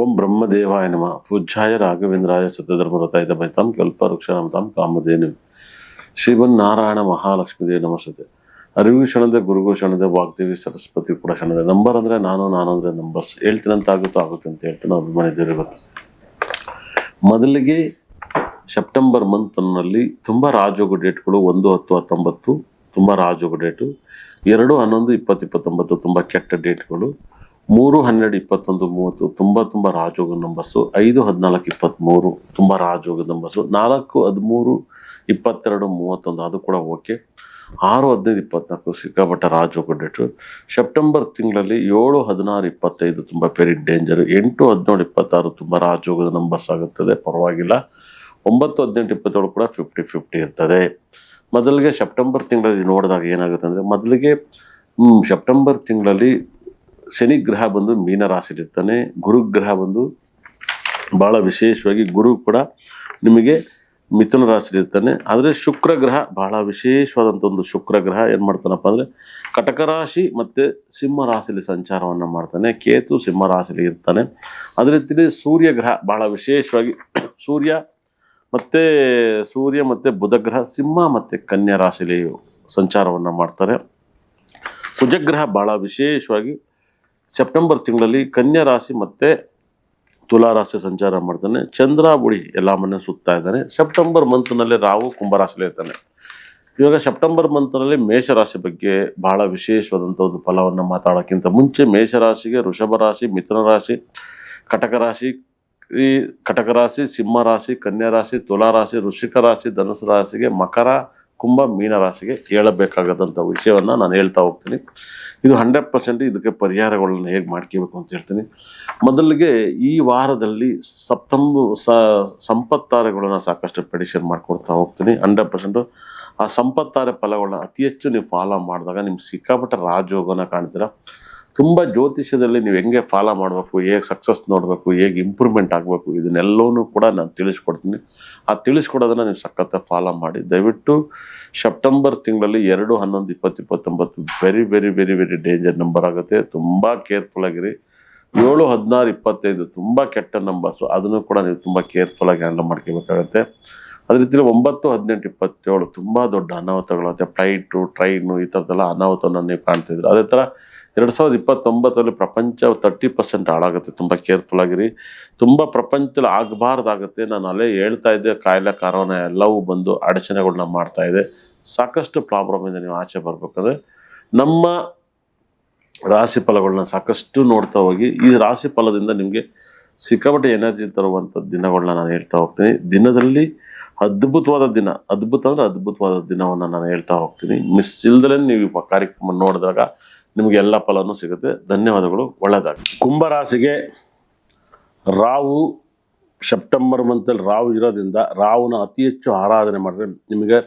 ಓಂ ಬ್ರಹ್ಮದೇವಾಯ ನಮಃ. ಪೂಜ್ಯಾಯ ರಾಘವೇಂದ್ರಾಯ ಸತ್ಯಧರ್ಮರತಾಯ ಭೈತಾಂ ಕಲ್ಪವೃಕ್ಷಾಂ ಕಾಮಧೇನು ಶ್ರೀಮನ್ನಾರಾಯಣ ಮಹಾಲಕ್ಷ್ಮೀ ನಮಸ್ತೆ. ಅರಿವು ಕ್ಷಣದ ಗುರುಗೂ ಕ್ಷಣದ ವಾಗ್ದೇವಿ ಸರಸ್ವತಿ ಕೂಡ ಕ್ಷಣದ. ನಂಬರ್ ಅಂದ್ರೆ ನಾನು ಅಂದ್ರೆ ನಂಬರ್ಸ್ ಹೇಳ್ತೀನಂತ ಆಗುತ್ತೆ ಅಂತ ಹೇಳ್ತೀನಿ. ಅಭಿಮಾನಿದೇವ್ರಿಗೆ ಗೊತ್ತು. ಮೊದಲಿಗೆ ಸೆಪ್ಟೆಂಬರ್ ಮಂತ್ನಲ್ಲಿ ತುಂಬ ರಾಜಯೋಗ ಡೇಟ್ಗಳು 1-10-19 ತುಂಬ ರಾಜಯೋಗ ಡೇಟು. 2-11-20-29 ತುಂಬ ಕೆಟ್ಟ ಡೇಟ್ಗಳು. 3-12-21-30 ತುಂಬ ರಾಜಯೋಗ ನಂಬರ್ಸು. 5-14-23 ತುಂಬ ರಾಜಯೋಗ ನಂಬರ್ಸು. 4-13-22-31 ಅದು ಕೂಡ ಓಕೆ. 6-15-24 ಸಿಕ್ಕಾಪಟ್ಟ ರಾಜಯೋಗ ಡೇಟು. ಸೆಪ್ಟೆಂಬರ್ ತಿಂಗಳಲ್ಲಿ 7-16-25 ತುಂಬ ವೆರಿ ಡೇಂಜರ್. 8-17-26 ತುಂಬ ರಾಜಯೋಗದ ನಂಬರ್ಸ್ ಆಗುತ್ತದೆ, ಪರವಾಗಿಲ್ಲ. 9-18-27 ಕೂಡ 50-50 ಇರ್ತದೆ. ಮೊದಲಿಗೆ ಸೆಪ್ಟೆಂಬರ್ ತಿಂಗಳಲ್ಲಿ ನೋಡಿದಾಗ ಏನಾಗುತ್ತೆ ಅಂದರೆ, ಮೊದಲಿಗೆ ಸೆಪ್ಟೆಂಬರ್ ತಿಂಗಳಲ್ಲಿ ಶನಿ ಗ್ರಹ ಬಂದು ಮೀನ ರಾಶಿಲಿರ್ತಾನೆ. ಗುರುಗ್ರಹ ಬಂದು ಭಾಳ ವಿಶೇಷವಾಗಿ ಗುರು ಕೂಡ ನಿಮಗೆ ಮಿಥುನ ರಾಶಿಲಿರ್ತಾನೆ. ಆದರೆ ಶುಕ್ರ ಗ್ರಹ ಭಾಳ ವಿಶೇಷವಾದಂಥ ಒಂದು ಶುಕ್ರ ಗ್ರಹ ಏನು ಮಾಡ್ತಾನಪ್ಪ ಅಂದರೆ ಕಟಕ ರಾಶಿ ಮತ್ತು ಸಿಂಹ ರಾಶಿಲಿ ಸಂಚಾರವನ್ನು ಮಾಡ್ತಾನೆ. ಕೇತು ಸಿಂಹ ರಾಶಿಲಿ ಇರ್ತಾನೆ. ಅದೇ ರೀತಿ ಸೂರ್ಯ ಗ್ರಹ ಭಾಳ ವಿಶೇಷವಾಗಿ ಸೂರ್ಯ ಮತ್ತು ಬುಧ ಗ್ರಹ ಸಿಂಹ ಮತ್ತು ಕನ್ಯಾ ರಾಶಿಲಿ ಸಂಚಾರವನ್ನು ಮಾಡ್ತಾರೆ. ಕುಜಗ್ರಹ ಭಾಳ ವಿಶೇಷವಾಗಿ ಸೆಪ್ಟೆಂಬರ್ ತಿಂಗಳಲ್ಲಿ ಕನ್ಯಾ ರಾಶಿ ಮತ್ತು ತುಲಾ ರಾಶಿ ಸಂಚಾರ ಮಾಡ್ತಾನೆ. ಚಂದ್ರ ಬುಡಿ ಎಲ್ಲ ಮನೆ ಸುತ್ತಾ ಇದ್ದಾನೆ. ಸೆಪ್ಟೆಂಬರ್ ಮಂತ್ನಲ್ಲಿ ರಾಹು ಕುಂಭರಾಶಿಲಿ ಇರ್ತಾನೆ. ಇವಾಗ ಸೆಪ್ಟೆಂಬರ್ ಮಂತ್ನಲ್ಲಿ ಮೇಷರಾಶಿ ಬಗ್ಗೆ ಭಾಳ ವಿಶೇಷವಾದಂಥ ಒಂದು ಫಲವನ್ನು ಮಾತಾಡೋಕ್ಕಿಂತ ಮುಂಚೆ, ಮೇಷರಾಶಿಗೆ ವೃಷಭ ರಾಶಿ, ಮಿಥುನ ರಾಶಿ, ಕಟಕ ರಾಶಿ, ಸಿಂಹ ರಾಶಿ, ಕನ್ಯಾ ರಾಶಿ, ತುಲಾ ರಾಶಿ, ವೃಶ್ಚಿಕ ರಾಶಿ, ಧನುಸು ರಾಶಿಗೆ, ಮಕರ, ಕುಂಭ, ಮೀನ ರಾಶಿಗೆ ಹೇಳಬೇಕಾಗದಂಥ ವಿಷಯವನ್ನು ನಾನು ಹೇಳ್ತಾ ಹೋಗ್ತೀನಿ. ಇದು 100% ಇದಕ್ಕೆ ಪರಿಹಾರಗಳನ್ನು ಹೇಗೆ ಮಾಡ್ಕೋಬೇಕು ಅಂತ ಹೇಳ್ತೀನಿ. ಮೊದಲಿಗೆ ಈ ವಾರದಲ್ಲಿ ಸಂಪತ್ತಾರೆ ಸಾಕಷ್ಟು ಪ್ರೆಡಿಕ್ಷನ್ ಮಾಡ್ಕೊಡ್ತಾ ಹೋಗ್ತೀನಿ. 100% ಆ ಸಂಪತ್ತಾರೆ ಫಲಗಳನ್ನ ಅತಿ ಹೆಚ್ಚು ನೀವು ಫಾಲೋ ಮಾಡಿದಾಗ ನಿಮ್ಗೆ ಸಿಕ್ಕಾಪಟ್ಟ ರಾಜಯೋಗನ ಕಾಣ್ತೀರ. ತುಂಬ ಜ್ಯೋತಿಷ್ಯದಲ್ಲಿ ನೀವು ಹೆಂಗೆ ಫಾಲೋ ಮಾಡಬೇಕು, ಹೇಗೆ ಸಕ್ಸಸ್ ನೋಡಬೇಕು, ಹೇಗೆ ಇಂಪ್ರೂವ್ಮೆಂಟ್ ಆಗಬೇಕು, ಇದನ್ನೆಲ್ಲವೂ ಕೂಡ ನಾನು ತಿಳಿಸ್ಕೊಡ್ತೀನಿ. ಆ ತಿಳಿಸ್ಕೊಡೋದನ್ನು ನೀವು ಸಖತ್ತಾಗಿ ಫಾಲೋ ಮಾಡಿ. ದಯವಿಟ್ಟು ಸೆಪ್ಟೆಂಬರ್ ತಿಂಗಳಲ್ಲಿ 2-11-20-29 very very very very danger number ಆಗುತ್ತೆ. ತುಂಬ ಕೇರ್ಫುಲ್ ಆಗಿರಿ. 7-16-25 ತುಂಬ ಕೆಟ್ಟ ನಂಬರ್ಸು. ಅದನ್ನು ಕೂಡ ನೀವು ತುಂಬ ಕೇರ್ಫುಲ್ಲಾಗಿ ಹ್ಯಾಂಡಲ್ ಮಾಡ್ಕೋಬೇಕಾಗತ್ತೆ. ಅದೇ ರೀತಿ 9-18-27 ತುಂಬ ದೊಡ್ಡ ಅನಾಹುತಗಳಾಗುತ್ತೆ. ಫ್ಲೈಟು, ಟ್ರೈನು ಈ ಥರದ್ದೆಲ್ಲ ಅನಾಹುತವನ್ನು ನೀವು ಕಾಣ್ತಿದ್ರು. ಅದೇ ಥರ 2029 ಪ್ರಪಂಚ 30% ಹಾಳಾಗುತ್ತೆ. ತುಂಬ ಕೇರ್ಫುಲ್ ಆಗಿರಿ. ತುಂಬ ಪ್ರಪಂಚದಲ್ಲಿ ಆಗಬಾರ್ದಾಗುತ್ತೆ. ನಾನು ಅಲ್ಲೇ ಹೇಳ್ತಾ ಇದ್ದೆ, ಕಾಯಿಲೆ ಕಾರೋನ ಎಲ್ಲವೂ ಬಂದು ಅಡಚಣೆಗಳನ್ನ ಮಾಡ್ತಾ ಇದೆ. ಸಾಕಷ್ಟು ಪ್ರಾಬ್ಲಮಿಂದ ನೀವು ಆಚೆ ಬರ್ಬೇಕಂದ್ರೆ ನಮ್ಮ ರಾಶಿ ಫಲಗಳನ್ನ ಸಾಕಷ್ಟು ನೋಡ್ತಾ ಹೋಗಿ. ಈ ರಾಶಿ ಫಲದಿಂದ ನಿಮಗೆ ಸಿಕ್ಕಾಪಟ್ಟೆ ಎನರ್ಜಿ ತರುವಂಥ ದಿನಗಳನ್ನ ನಾನು ಹೇಳ್ತಾ ಹೋಗ್ತೀನಿ. ದಿನದಲ್ಲಿ ಅದ್ಭುತವಾದ ದಿನವನ್ನು ನಾನು ಹೇಳ್ತಾ ಹೋಗ್ತೀನಿ. ಮಿಸ್ ಇಲ್ದಲೇ ನೀವು ಕಾರ್ಯಕ್ರಮ ನೋಡಿದಾಗ ನಿಮಗೆ ಎಲ್ಲ ಫಲನೂ ಸಿಗುತ್ತೆ. ಧನ್ಯವಾದಗಳು. ಒಳ್ಳೆಯದಾಗಿ. ಕುಂಭರಾಶಿಗೆ ರಾಹು ಸೆಪ್ಟೆಂಬರ್ ಮಂತಲ್ಲಿ ರಾಹು ಇರೋದ್ರಿಂದ ರಾಹುನ ಅತಿ ಹೆಚ್ಚು ಆರಾಧನೆ ಮಾಡಿದ್ರೆ ನಿಮಗೆ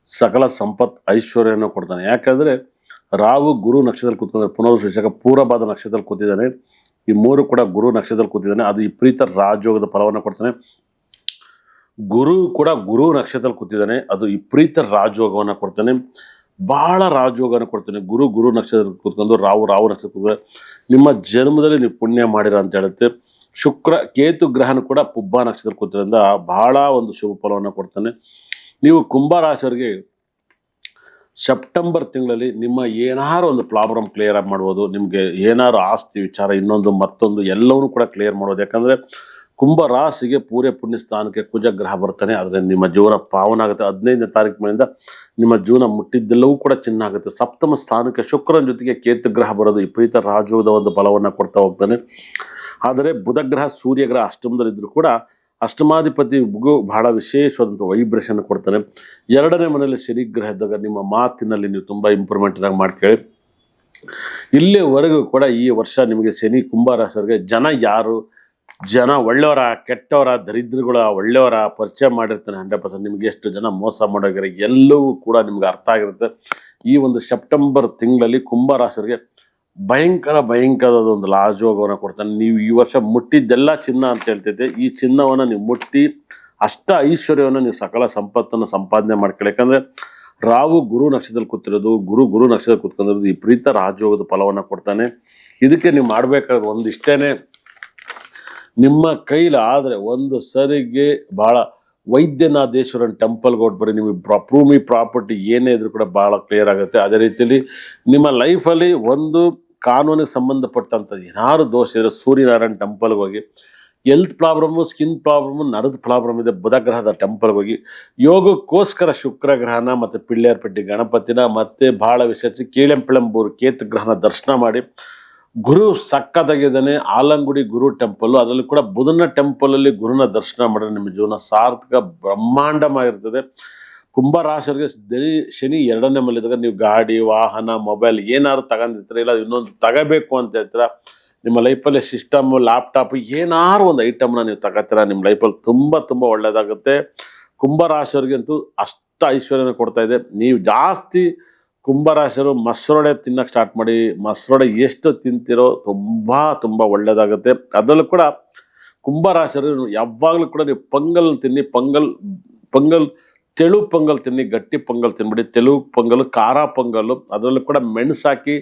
ಸಕಲ ಸಂಪತ್ ಐಶ್ವರ್ಯವನ್ನು ಕೊಡ್ತಾನೆ. ಯಾಕಂದರೆ ರಾಹು ಗುರು ನಕ್ಷತ್ರದಲ್ಲಿ ಕೂತ್ಕೊಂಡ್ರೆ, ಪುನರ್ವಸು ಪೂರ್ವಭಾದ ನಕ್ಷತ್ರದಲ್ಲಿ ಕೂತಿದ್ದಾನೆ. ಈ 3 ಕೂಡ ಗುರು ನಕ್ಷತ್ರದಲ್ಲಿ ಕೂತಿದ್ದಾನೆ. ಅದು ವಿಪರೀತ ರಾಜಯೋಗದ ಫಲವನ್ನು ಕೊಡ್ತಾನೆ. ಗುರು ಕೂಡ ಗುರು ನಕ್ಷತ್ರದಲ್ಲಿ ಕೂತಿದ್ದಾನೆ. ಅದು ವಿಪರೀತ ರಾಜಯೋಗವನ್ನು ಕೊಡ್ತಾನೆ. ಬಹಳ ರಾಜಯೋಗನ ಕೊಡ್ತಾನೆ. ಗುರು ನಕ್ಷತ್ರದಲ್ಲಿ ಕೂತ್ಕೊಂಡು ರಾಹು ನಕ್ಷತ್ರ ಕೂತ್ಕೊಂಡ್ರೆ ನಿಮ್ಮ ಜನ್ಮದಲ್ಲಿ ನೀವು ಪುಣ್ಯ ಮಾಡಿರ ಅಂತ ಹೇಳುತ್ತೆ. ಕೇತು ಗ್ರಹನ ಕೂಡ ಪುಬ್ಬ ನಕ್ಷತ್ರ ಕೂತಿರೋದ್ರಿಂದ ಬಹಳ ಒಂದು ಶುಭ ಫಲವನ್ನು ಕೊಡ್ತಾನೆ. ನೀವು ಕುಂಭರಾಶಿಯವರಿಗೆ ಸೆಪ್ಟೆಂಬರ್ ತಿಂಗಳಲ್ಲಿ ನಿಮ್ಮ ಏನಾರು ಒಂದು ಪ್ರಾಬ್ಲಮ್ ಕ್ಲಿಯರ್ ಆಗಿ ಮಾಡ್ಬೋದು. ನಿಮಗೆ ಏನಾರು ಆಸ್ತಿ ವಿಚಾರ ಮತ್ತೊಂದು ಎಲ್ಲವನ್ನೂ ಕೂಡ ಕ್ಲಿಯರ್ ಮಾಡ್ಬೋದು. ಯಾಕಂದರೆ ಕುಂಭ ರಾಶಿಗೆ ಪೂರ್ಯ ಪುಣ್ಯ ಸ್ಥಾನಕ್ಕೆ ಕುಜಗ್ರಹ ಬರ್ತಾನೆ. ಆದರೆ ನಿಮ್ಮ ಜೀವನ ಪಾವನ ಆಗುತ್ತೆ. 15ನೇ ತಾರೀಕು ಮೇಲಿಂದ ನಿಮ್ಮ ಜೀವನ ಮುಟ್ಟಿದ್ದೆಲ್ಲವೂ ಕೂಡ ಚಿನ್ನ ಆಗುತ್ತೆ. ಸಪ್ತಮ ಸ್ಥಾನಕ್ಕೆ ಶುಕ್ರನ ಜೊತೆಗೆ ಕೇತು ಗ್ರಹ ಬರೋದು ವಿಪರೀತ ರಾಜಯೋಗದ ಒಂದು ಫಲವನ್ನು ಕೊಡ್ತಾ ಹೋಗ್ತಾನೆ. ಆದರೆ ಬುಧಗ್ರಹ, ಸೂರ್ಯಗ್ರಹ ಅಷ್ಟಮದಲ್ಲಿದ್ದರೂ ಕೂಡ ಅಷ್ಟಮಾಧಿಪತಿ ಬಹಳ ವಿಶೇಷವಾದಂಥ ವೈಬ್ರೇಷನ್ ಕೊಡ್ತಾನೆ. 2ನೇ ಮನೆಯಲ್ಲಿ ಶನಿ ಗ್ರಹ ಇದ್ದಾಗ ನಿಮ್ಮ ಮಾತಿನಲ್ಲಿ ನೀವು ತುಂಬ ಇಂಪ್ರೂವ್ಮೆಂಟ್ ಮಾಡ್ಕೊಳ್ಳಿ. ಇಲ್ಲಿವರೆಗೂ ಕೂಡ ಈ ವರ್ಷ ನಿಮಗೆ ಶನಿ ಕುಂಭರಾಶಿಯವರಿಗೆ ಜನ ಒಳ್ಳೆಯವರ, ಕೆಟ್ಟವರ, ದರಿದ್ರಗಳ, ಒಳ್ಳೆಯವರ ಪರಿಚಯ ಮಾಡಿರ್ತಾನೆ. 100% ನಿಮಗೆ ಎಷ್ಟು ಜನ ಮೋಸ ಮಾಡೋಗಿರೋ ಎಲ್ಲವೂ ಕೂಡ ನಿಮ್ಗೆ ಅರ್ಥ ಆಗಿರುತ್ತೆ. ಈ ಒಂದು ಸೆಪ್ಟೆಂಬರ್ ತಿಂಗಳಲ್ಲಿ ಕುಂಭರಾಶಿಯವರಿಗೆ ಭಯಂಕರವಾದ ಒಂದು ರಾಜಯೋಗವನ್ನು ಕೊಡ್ತಾನೆ. ನೀವು ಈ ವರ್ಷ ಮುಟ್ಟಿದ್ದೆಲ್ಲ ಚಿನ್ನ ಅಂತ ಹೇಳ್ತಿದ್ದೆ. ಈ ಚಿನ್ನವನ್ನು ನೀವು ಮುಟ್ಟಿ ಅಷ್ಟ ಐಶ್ವರ್ಯವನ್ನು ನೀವು ಸಕಲ ಸಂಪತ್ತನ್ನು ಸಂಪಾದನೆ ಮಾಡ್ಕೊಳ್ಳಿ. ಯಾಕಂದರೆ ರಾಹು ಗುರು ನಕ್ಷತ್ರದಲ್ಲಿ ಕೂತಿರೋದು, ಗುರು ನಕ್ಷತ್ರದಲ್ಲಿ ಕೂತ್ಕೊಂಡಿರೋದು ವಿಪರೀತ ರಾಜಯೋಗದ ಫಲವನ್ನು ಕೊಡ್ತಾನೆ. ಇದಕ್ಕೆ ನೀವು ಮಾಡಬೇಕಾದ್ರೆ ಒಂದಿಷ್ಟೇ, ನಿಮ್ಮ ಕೈಲಿ ಆದರೆ ಒಂದು ಸರಿಗೆ ಭಾಳ ವೈದ್ಯನಾಥೇಶ್ವರನ್ ಟೆಂಪಲ್ಗೆ ಹೊರಟ್ಬರಿ, ನಿಮಗೆ ಭೂಮಿ ಪ್ರಾಪರ್ಟಿ ಏನೇ ಇದ್ರೂ ಕೂಡ ಭಾಳ ಕ್ಲಿಯರ್ ಆಗುತ್ತೆ. ಅದೇ ರೀತಿಯಲ್ಲಿ ನಿಮ್ಮ ಲೈಫಲ್ಲಿ ಒಂದು ಕಾನೂನಿಗೆ ಸಂಬಂಧಪಟ್ಟಂಥ ಏನಾದ್ರು ದೋಷ ಇದ್ರೆ ಸೂರ್ಯನಾರಾಯಣ ಟೆಂಪಲ್ಗೆ ಹೋಗಿ. ಹೆಲ್ತ್ ಪ್ರಾಬ್ಲಮ್ಮು, ಸ್ಕಿನ್ ಪ್ರಾಬ್ಲಮ್ಮು, ನರದ ಪ್ರಾಬ್ಲಮ್ ಇದೆ, ಬುಧ ಗ್ರಹದ ಟೆಂಪಲ್ಗೆ ಹೋಗಿ. ಯೋಗಕ್ಕೋಸ್ಕರ ಶುಕ್ರ ಗ್ರಹನ ಮತ್ತು ಪಿಳ್ಳಿಯಾರ್ಪಟ್ಟಿ ಗಣಪತಿನ ಮತ್ತು ಭಾಳ ವಿಶೇಷ ಕೀಳೆಂಪೆಳಂಬೂರು ಕೇತು ಗ್ರಹನ ದರ್ಶನ ಮಾಡಿ. ಗುರು ಸಕ್ಕತ್ತಾಗಿದ್ದಾನೆ, ಆಲಂಗುಡಿ ಗುರು ಟೆಂಪಲ್ಲು, ಅದರಲ್ಲಿ ಕೂಡ ಬುಧನ ಟೆಂಪಲಲ್ಲಿ ಗುರುನ ದರ್ಶನ ಮಾಡಿದ್ರೆ ನಿಮ್ಮ ಜೀವನ ಸಾರ್ಥಕ ಬ್ರಹ್ಮಾಂಡವಾಗಿರ್ತದೆ. ಕುಂಭರಾಶಿಯವರಿಗೆ ಶನಿ 2ನೇ ಮನೆಯಲ್ಲಿದ್ದಾಗ ನೀವು ಗಾಡಿ, ವಾಹನ, ಮೊಬೈಲ್ ಏನಾದ್ರು ತಗೊಂಡಿರ್ತೀರ, ಇಲ್ಲ ಇನ್ನೊಂದು ತಗೋಬೇಕು ಅಂತ ಹೇಳ್ತೀರ, ನಿಮ್ಮ ಲೈಫಲ್ಲಿ ಸಿಸ್ಟಮು, ಲ್ಯಾಪ್ಟಾಪ್ ಏನಾದ್ರು ಒಂದು ಐಟಮ್ನ ನೀವು ತಗೋತೀರ, ನಿಮ್ಮ ಲೈಫಲ್ಲಿ ತುಂಬ ತುಂಬ ಒಳ್ಳೆಯದಾಗುತ್ತೆ. ಕುಂಭರಾಶಿಯವರಿಗಂತೂ ಅಷ್ಟು ಐಶ್ವರ್ಯನ ಕೊಡ್ತಾ ಇದೆ. ನೀವು ಜಾಸ್ತಿ ಕುಂಭರಾಶಿಯವರು ಮೊಸರೊಡೆ ತಿನ್ನಕ್ಕೆ ಸ್ಟಾರ್ಟ್ ಮಾಡಿ. ಮೊಸರೊಡೆ ಎಷ್ಟು ತಿಂತಿರೋ ತುಂಬ ತುಂಬ ಒಳ್ಳೆಯದಾಗುತ್ತೆ. ಅದರಲ್ಲೂ ಕೂಡ ಕುಂಭರಾಶಿಯವರು ಯಾವಾಗಲೂ ಕೂಡ ನೀವು ಪೊಂಗಲ್ ತಿನ್ನಿ. ಪೊಂಗಲ್ ತೆಳು ಪೊಂಗಲ್ ತಿನ್ನಿ, ಗಟ್ಟಿ ಪೊಂಗಲ್ ತಿನ್ಬಿಡಿ. ತೆಳು ಪೊಂಗಲು, ಖಾರ ಪೊಂಗಲ್ಲು, ಅದರಲ್ಲೂ ಕೂಡ ಮೆಣಸು ಹಾಕಿ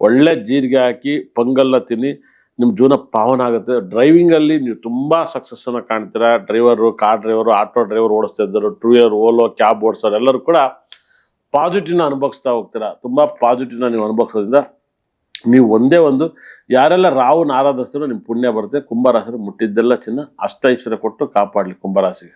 ಒಳ್ಳೆ ಜೀರಿಗೆ ಹಾಕಿ ಪೊಂಗಲ್ನ ತಿನ್ನಿ. ನಿಮ್ಮ ಜೀವನ ಪಾವನ ಆಗುತ್ತೆ. ಡ್ರೈವಿಂಗಲ್ಲಿ ನೀವು ತುಂಬ ಸಕ್ಸಸ್ಸನ್ನು ಕಾಣ್ತೀರಾ. Driver, car driver, auto driver ಓಡಿಸ್ತಾ ಇದ್ದರು, ಟೂ ವೀಲರ್, ಓಲೋ, ಕ್ಯಾಬ್ ಓಡಿಸೋರು ಎಲ್ಲರೂ ಕೂಡ ಪಾಸಿಟಿವ್ನ ಅನುಭವಿಸ್ತಾ ಹೋಗ್ತೀರಾ. ತುಂಬ ಪಾಸಿಟಿವ್ನ ನೀವು ಅನುಭವಿಸೋದ್ರಿಂದ ನೀವು ಒಂದೇ ಒಂದು ಯಾರೆಲ್ಲ ರಾಹುನ ಆರಾಧಿಸ್ತಾರೋ ನಿಮ್ಮ ಪುಣ್ಯ ಬರುತ್ತೆ. ಕುಂಭರಾಶಿ ಮುಟ್ಟಿದ್ದೆಲ್ಲ ಚಿನ್ನ ಅಷ್ಟೈಶ್ವರ್ಯ ಕೊಟ್ಟು ಕಾಪಾಡಲಿ ಕುಂಭರಾಶಿಗೆ.